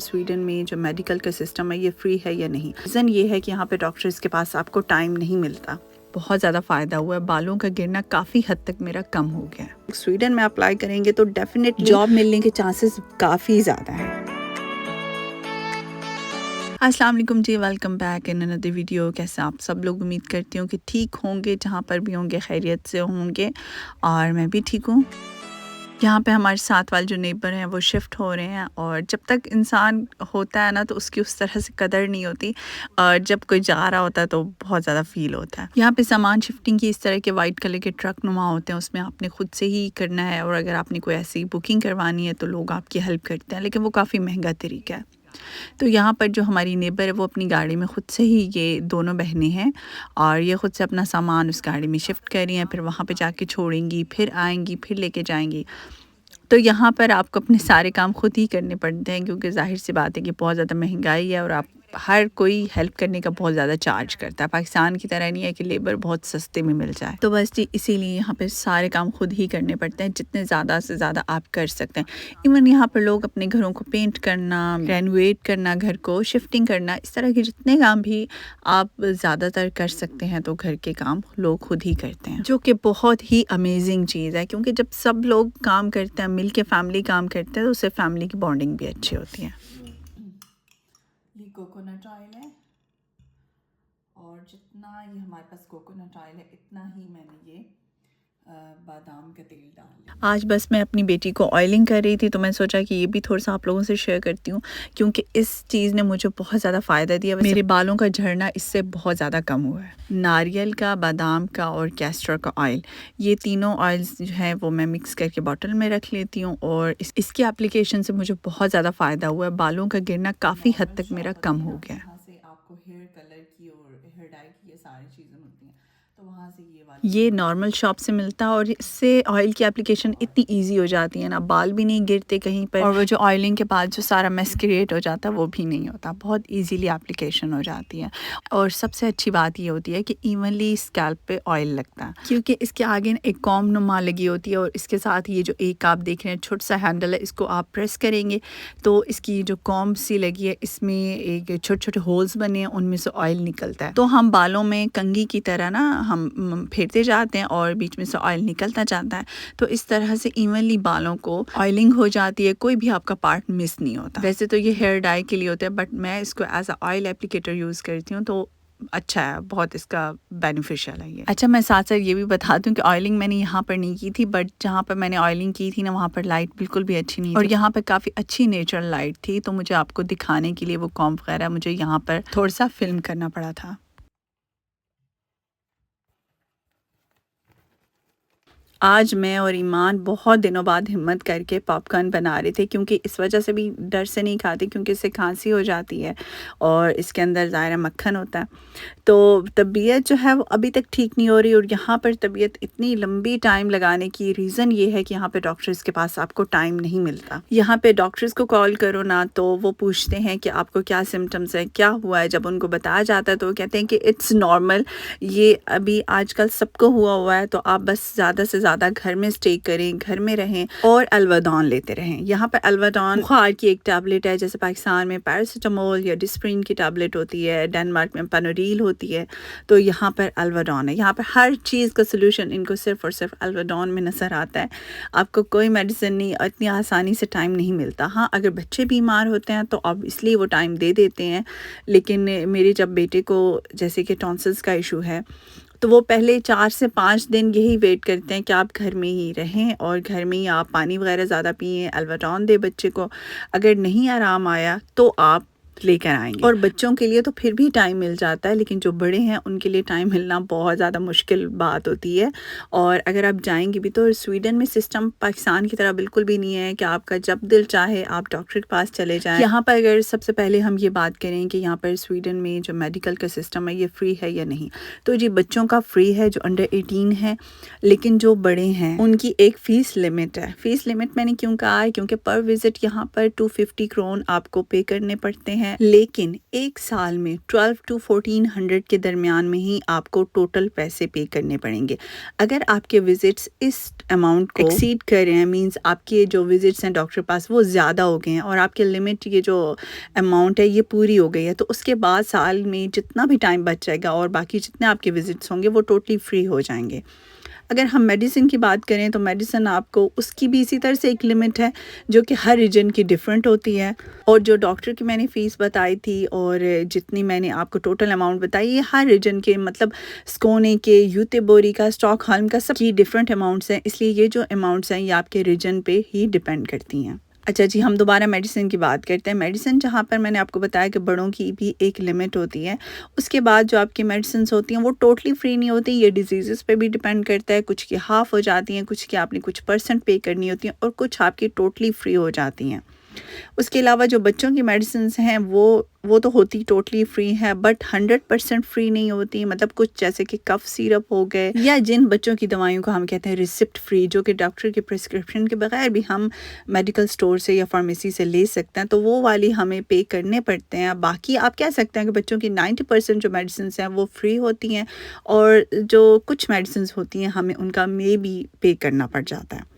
Sweden में जो medical का सिस्टम है ये फ्री है या नहीं। रीज़न ये है कि यहाँ पे डॉक्टर्स के पास आपको टाइम नहीं मिलता। बहुत ज़्यादा फ़ायदा हुआ है, बालों का गिरना काफ़ी हद तक मेरा कम हो गया है। स्वीडन में अप्लाई करेंगे तो डेफिनेटली जॉब मिलने के चांसेस काफ़ी ज़्यादा हैं। अस्सलाम वालेकुम जी, welcome back in another video. कैसे आप सब लोग? उम्मीद करती हूँ कि ठीक होंगे, जहाँ पर भी होंगे खैरियत से होंगे, और मैं भी ठीक हूँ। यहाँ पे हमारे साथ वाले जो नेबर हैं वो शिफ्ट हो रहे हैं, और जब तक इंसान होता है ना तो उसकी उस तरह से कदर नहीं होती, और जब कोई जा रहा होता है तो बहुत ज़्यादा फील होता है। यहाँ पे सामान शिफ्टिंग की इस तरह के वाइट कलर के ट्रक नुमा होते हैं, उसमें आपने खुद से ही करना है, और अगर आपने कोई ऐसी बुकिंग करवानी है तो लोग आपकी हेल्प करते हैं, लेकिन वो काफ़ी महंगा तरीका है। तो यहाँ पर जो हमारी नेबर है वो अपनी गाड़ी में ख़ुद से ही, ये दोनों बहनें हैं, और ये ख़ुद से अपना सामान उस गाड़ी में शिफ्ट कर रही हैं, फिर वहाँ पे जाके छोड़ेंगी, फिर आएंगी, फिर लेके जाएंगी। तो यहाँ पर आपको अपने सारे काम खुद ही करने पड़ते हैं, क्योंकि ज़ाहिर सी बात है कि बहुत ज़्यादा महंगाई है, और आप हर कोई हेल्प करने का बहुत ज़्यादा चार्ज करता है। पाकिस्तान की तरह नहीं है कि लेबर बहुत सस्ते में मिल जाए। तो बस जी इसीलिए यहाँ पर सारे काम खुद ही करने पड़ते हैं, जितने ज़्यादा से ज़्यादा आप कर सकते हैं। इवन यहाँ पर लोग अपने घरों को पेंट करना, रेनोवेट करना, घर को शिफ्टिंग करना, इस तरह के जितने काम भी आप ज़्यादातर कर सकते हैं तो घर के काम लोग खुद ही करते हैं, जो कि बहुत ही अमेजिंग चीज़ है। क्योंकि जब सब लोग काम करते हैं, मिल के फैमिली काम करते हैं, तो उससे फैमिली की बॉन्डिंग भी अच्छी होती है। ये कोकोनट ऑयल है, और जितना ये हमारे पास कोकोनट ऑयल है इतना ही मैंने ये बादाम का तेल डाल लिया। आज बस मैं अपनी बेटी को ऑयलिंग कर रही थी, तो मैं सोचा कि ये भी थोड़ा सा आप लोगों से शेयर करती हूँ, क्योंकि इस चीज़ ने मुझे बहुत ज़्यादा फ़ायदा दिया। मेरे बालों का झड़ना इससे बहुत ज़्यादा कम हुआ है। नारियल का, बादाम का और कैस्टर का ऑयल, ये तीनों ऑयल्स जो हैं वो मैं मिक्स करके बॉटल में रख लेती हूँ, और इसकी एप्लीकेशन से मुझे बहुत ज़्यादा फ़ायदा हुआ है। बालों का गिरना काफ़ी हद तक मेरा कम हो गया है। यहाँ से आपको हेयर कलर की और हेयर डाई की ये सारी चीज़ें मिलती हैं, तो वहाँ से ये नॉर्मल शॉप से मिलता है, और इससे ऑयल की एप्लीकेशन इतनी इजी हो जाती है ना, बाल भी नहीं गिरते कहीं पर, और वो जो ऑयलिंग के बाद जो सारा मेस क्रिएट हो जाता है वो भी नहीं होता। बहुत इजीली एप्लीकेशन हो जाती है, और सबसे अच्छी बात ये होती है कि इवनली स्कैल्प पे ऑयल लगता है, क्योंकि इसके आगे एक कॉम नुमा लगी होती है, और इसके साथ ये जो एक आप देख रहे हैं छोटा सा हैंडल है, इसको आप प्रेस करेंगे तो इसकी जो कॉम सी लगी है इसमें एक छोटे छोटे होल्स बने हैं, उनमें से ऑयल निकलता है। तो हम बालों में कंघी की तरह ना हम फेरते जाते हैं, और बीच में से ऑयल निकलता जाता है, तो इस तरह से इवनली बालों को ऑयलिंग हो जाती है, कोई भी आपका पार्ट मिस नहीं होता। वैसे तो ये हेयर डाई के लिए होता है, बट मैं इसको as a oil applicator use करती हूँ, तो अच्छा है, बहुत इसका बेनिफिशियल है ये। अच्छा, मैं साथ साथ ये भी बता दूं कि ऑयलिंग मैंने यहाँ पर नहीं की थी, बट जहाँ पर मैंने ऑयलिंग की थी ना, वहाँ पर लाइट बिल्कुल भी अच्छी नहीं थी, और यहाँ पर काफ़ी अच्छी नेचुरल लाइट थी, तो मुझे आपको दिखाने के लिए वो कॉम्ब वगैरह मुझे यहाँ पर थोड़ा सा फिल्म करना पड़ा था। आज मैं और ईमान बहुत दिनों बाद हिम्मत करके पॉपकॉर्न बना रहे थे, क्योंकि इस वजह से भी डर से नहीं खाते, क्योंकि इससे खांसी हो जाती है, और इसके अंदर ज़ाहिर मक्खन होता है। तो तबीयत जो है वो अभी तक ठीक नहीं हो रही, और यहाँ पर तबीयत इतनी लंबी टाइम लगाने की रीज़न ये है कि यहाँ पे डॉक्टर्स के पास आपको टाइम नहीं मिलता। यहाँ पे डॉक्टर्स को कॉल करो ना तो वो पूछते हैं कि आपको क्या सिम्टम्स है, क्या हुआ है। जब उनको बताया जाता है तो वो कहते हैं कि इट्स नॉर्मल, ये अभी आजकल सबको हुआ है, तो आप बस ज़्यादा से ज़्यादा घर में स्टे करें, घर में रहें, और एल्वाडॉन लेते रहें। यहाँ पर एल्वाडॉन बुखार की एक टैबलेट है, जैसे पाकिस्तान में पैरासीटामोल या डिस्प्रिन की टैबलेट होती है, डेनमार्क में पेनोडिल होती है, तो यहाँ पर एल्वाडॉन है। यहाँ पर हर चीज़ का सोल्यूशन इनको सिर्फ और सिर्फ एल्वाडॉन में नज़र आता है। आपको कोई मेडिसिन नहीं, इतनी आसानी से टाइम नहीं मिलता। हाँ, अगर बच्चे बीमार होते हैं तो ऑब्वियसली वो टाइम दे देते हैं, लेकिन मेरे जब बेटे को जैसे कि टॉन्सिल्स का इशू है, तो वो पहले 4 से 5 दिन यही वेट करते हैं कि आप घर में ही रहें, और घर में ही आप पानी वगैरह ज़्यादा पिएं, एल्वाडॉन दें बच्चे को। अगर नहीं आराम आया तो आप लेकर आएंगे। और बच्चों के लिए तो फिर भी टाइम मिल जाता है, लेकिन जो बड़े हैं उनके लिए टाइम मिलना बहुत ज़्यादा मुश्किल बात होती है। और अगर आप जाएंगे भी तो स्वीडन में सिस्टम पाकिस्तान की तरह बिल्कुल भी नहीं है कि आपका जब दिल चाहे आप डॉक्टर के पास चले जाएं। यहाँ पर अगर सबसे पहले हम ये बात करें कि यहाँ पर स्वीडन में जो मेडिकल का सिस्टम है ये फ्री है या नहीं, तो जी बच्चों का फ्री है जो अंडर 18 है, लेकिन जो बड़े हैं उनकी एक फ़ीस लिमिट है। फ़ीस लिमिट मैंने क्यों कहा है, क्योंकि पर विज़िट यहाँ पर 250 क्रोन आपको पे करने पड़ते हैं, हैं, लेकिन एक साल में 12 टू 1400 के दरमियान में ही आपको टोटल पैसे पे करने पड़ेंगे। अगर आपके विजिट्स इस अमाउंट को एक्सीड कर रहे हैं, मींस आपके जो विजिट्स हैं डॉक्टर पास वो ज़्यादा हो गए हैं और आपके लिमिट ये जो अमाउंट है ये पूरी हो गई है, तो उसके बाद साल में जितना भी टाइम बच जाएगा और बाकी जितने आपके विजिट्स होंगे वो टोटली फ्री हो जाएंगे। अगर हम मेडिसिन की बात करें तो मेडिसिन आपको उसकी भी इसी तरह से एक लिमिट है जो कि हर रीजन की डिफरेंट होती है, और जो डॉक्टर की मैंने फ़ीस बताई थी और जितनी मैंने आपको टोटल अमाउंट बताई, ये हर रीजन के मतलब स्कोने के, यूतेबोरी का, स्टॉकहोल्म का, सब की डिफरेंट अमाउंट्स हैं। इसलिए ये जो अमाउंट्स हैं ये आपके रीजन पे ही डिपेंड करती हैं। अच्छा जी, हम दोबारा मेडिसिन की बात करते हैं। मेडिसिन जहाँ पर मैंने आपको बताया कि बड़ों की भी एक लिमिट होती है, उसके बाद जो आपकी मेडिसिन होती हैं वो टोटली फ्री नहीं होती। ये डिजीज़ पे भी डिपेंड करता है, कुछ की हाफ़ हो जाती हैं, कुछ की आपने कुछ परसेंट पे करनी होती हैं और कुछ आपकी टोटली फ्री हो जाती हैं। उसके अलावा जो बच्चों की मेडिसिन्स हैं वो तो होती टोटली फ्री है, बट 100% फ्री नहीं होती। मतलब कुछ जैसे कि कफ सिरप हो गए या जिन बच्चों की दवाइयों को हम कहते हैं रिसिप्ट फ्री, जो कि डॉक्टर के प्रिस्क्रिप्शन के बगैर भी हम मेडिकल स्टोर से या फार्मेसी से ले सकते हैं, तो वो वाली हमें पे करने पड़ते हैं। बाकी आप कह सकते हैं कि बच्चों की 90% जो मेडिसिन हैं वो फ्री होती हैं और जो कुछ मेडिसिन होती हैं हमें उनका मे भी पे करना पड़ जाता है।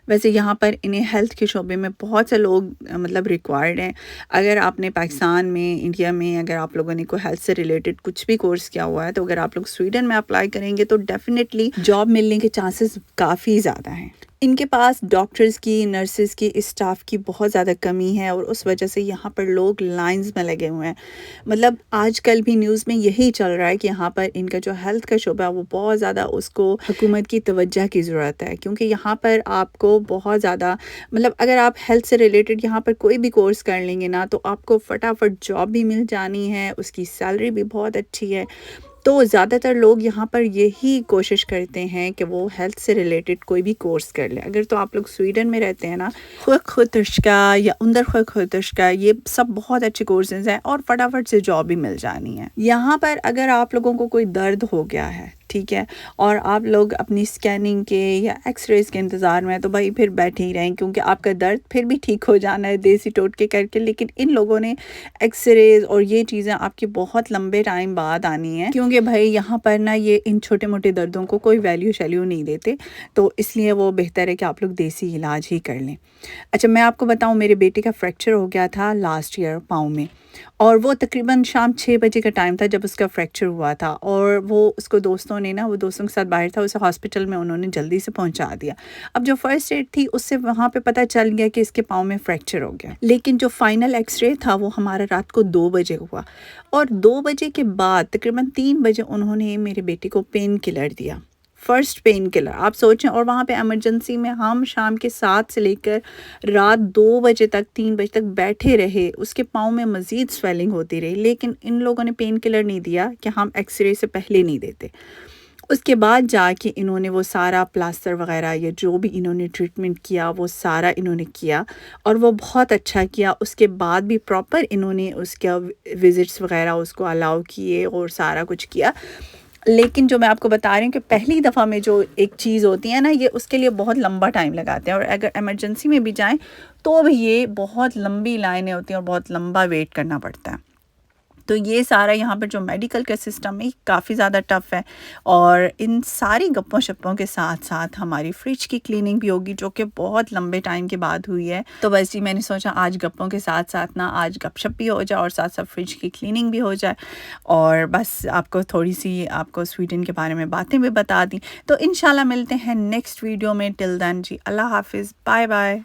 वैसे यहाँ पर इन्हें हेल्थ के शोबे में बहुत से लोग मतलब रिक्वायर्ड हैं। अगर आपने पाकिस्तान में, इंडिया में अगर आप लोगों ने कोई हेल्थ से रिलेटेड कुछ भी कोर्स किया हुआ है, तो अगर आप लोग स्वीडन में अप्लाई करेंगे तो डेफिनेटली जॉब मिलने के चांसेस काफ़ी ज़्यादा हैं। इनके पास डॉक्टर्स की, नर्सेस की, स्टाफ की बहुत ज़्यादा कमी है और उस वजह से यहाँ पर लोग लाइंस में लगे हुए हैं। मतलब आजकल भी न्यूज़ में यही चल रहा है कि यहाँ पर इनका जो हेल्थ का शोबा है वो बहुत ज़्यादा, उसको हुकूमत की तवज्जो की ज़रूरत है, क्योंकि यहाँ पर आपको बहुत ज़्यादा मतलब अगर आप हेल्थ से रिलेटेड यहाँ पर कोई भी कोर्स कर लेंगे ना, तो आपको फटाफट जॉब भी मिल जानी है, उसकी सैलरी भी बहुत अच्छी है। तो ज़्यादातर लोग यहाँ पर यही कोशिश करते हैं कि वो हेल्थ से रिलेटेड कोई भी कोर्स कर लें। अगर तो आप लोग स्वीडन में रहते हैं ना, खुदकुशिका या खुदकुशिका, ये सब बहुत अच्छे कोर्सेज हैं और फटाफट से जॉब भी मिल जानी है। यहाँ पर अगर आप लोगों को कोई दर्द हो गया है, ठीक है, और आप लोग अपनी स्कैनिंग के या एक्सरेज के इंतज़ार में हैं, तो भाई फिर बैठे ही रहें, क्योंकि आपका दर्द फिर भी ठीक हो जाना है देसी टोटके करके। लेकिन इन लोगों ने एक्सरेज और ये चीज़ें आपकी बहुत लंबे टाइम बाद आनी है, क्योंकि भाई यहाँ पर ना ये इन छोटे मोटे दर्दों को कोई वैल्यू शैल्यू नहीं देते, तो इसलिए वो बेहतर है कि आप लोग देसी इलाज ही कर लें। अच्छा, मैं आपको बताऊँ, मेरे बेटे का फ्रैक्चर हो गया था लास्ट ईयर पाँव में, और वो तकरीबन शाम 6 बजे का टाइम था जब उसका फ्रैक्चर हुआ था, और वो उसको दोस्तों ने ना, वो दोस्तों के साथ बाहर था, उसे हॉस्पिटल में उन्होंने जल्दी से पहुंचा दिया। अब जो फर्स्ट एड थी उससे वहाँ पे पता चल गया कि इसके पाँव में फ्रैक्चर हो गया, लेकिन जो फाइनल एक्सरे था वो हमारा रात को 2 बजे हुआ, और 2 बजे के बाद तकरीबन 3 बजे उन्होंने मेरे बेटे को पेन किलर दिया, फर्स्ट पेन किलर, आप सोचें। और वहाँ पे इमरजेंसी में हम शाम के 7 से लेकर रात 2 बजे तक, 3 बजे तक बैठे रहे, उसके पाँव में मज़ीद स्वेलिंग होती रही, लेकिन इन लोगों ने पेन किलर नहीं दिया कि हम एक्सरे से पहले नहीं देते। उसके बाद जाके इन्होंने वो सारा प्लास्टर वगैरह या जो भी इन्होंने ट्रीटमेंट किया वो सारा इन्होंने किया, और वो बहुत अच्छा किया। उसके बाद भी प्रॉपर इन्होंने उसका विज़िट्स वगैरह उसको अलाउ किए और सारा कुछ किया। लेकिन जो मैं आपको बता रही हूँ कि पहली दफ़ा में जो एक चीज़ होती है ना, ये उसके लिए बहुत लंबा टाइम लगाते हैं, और अगर इमरजेंसी में भी जाएं तो भी ये बहुत लंबी लाइनें होती हैं और बहुत लंबा वेट करना पड़ता है। तो ये सारा यहाँ पर जो मेडिकल का सिस्टम है काफ़ी ज़्यादा टफ़ है। और इन सारी गप्पों शप्पों के साथ साथ हमारी फ्रिज की क्लीनिंग भी होगी, जो कि बहुत लंबे टाइम के बाद हुई है। तो बस जी, मैंने सोचा आज गप्पों के साथ साथ ना आज गपशप भी हो जाए और साथ साथ फ्रिज की क्लीनिंग भी हो जाए, और बस आपको थोड़ी सी आपको स्वीडन के बारे में बातें भी बता दी। तो इंशाल्लाह मिलते हैं नेक्स्ट वीडियो में। टिल देन जी, अल्लाह हाफिज़, बाय बाय।